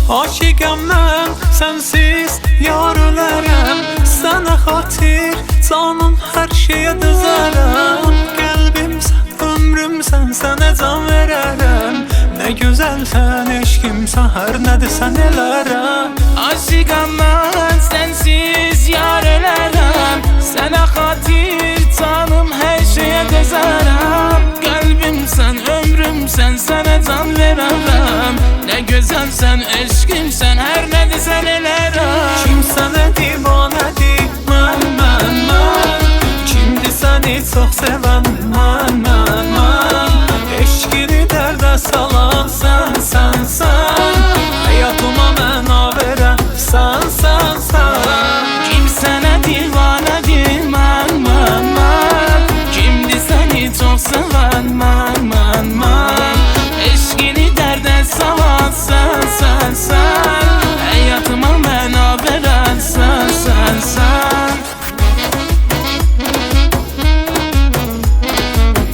Aşıqam mən, sənsiz yar ölərəm. Sənə xatir canım hər şeyə dözərəm. Qəlbimsən, ömrümsən, sənə can verərəm. Nə gözəlsən, eşqimsən, hər nə desən elərəm. Aşıqam mən, sənsiz yar ölərəm. Sənə xatir canım hər şeyə dözərəm. Qəlbimsən, ömrümsən, sənə can verərəm. Nə gözəlsən, eşqimsən, hər nə desən elərəm. Kim sənə divanədir, mən. Kimdir səni çox sevən, mən. Eşqini dərdə salan sən. Həyatıma məna verən sən. Kim sənə divanədir, mən. Kimdir səni çox sevən, mən. Eşqini dərdə salan sən.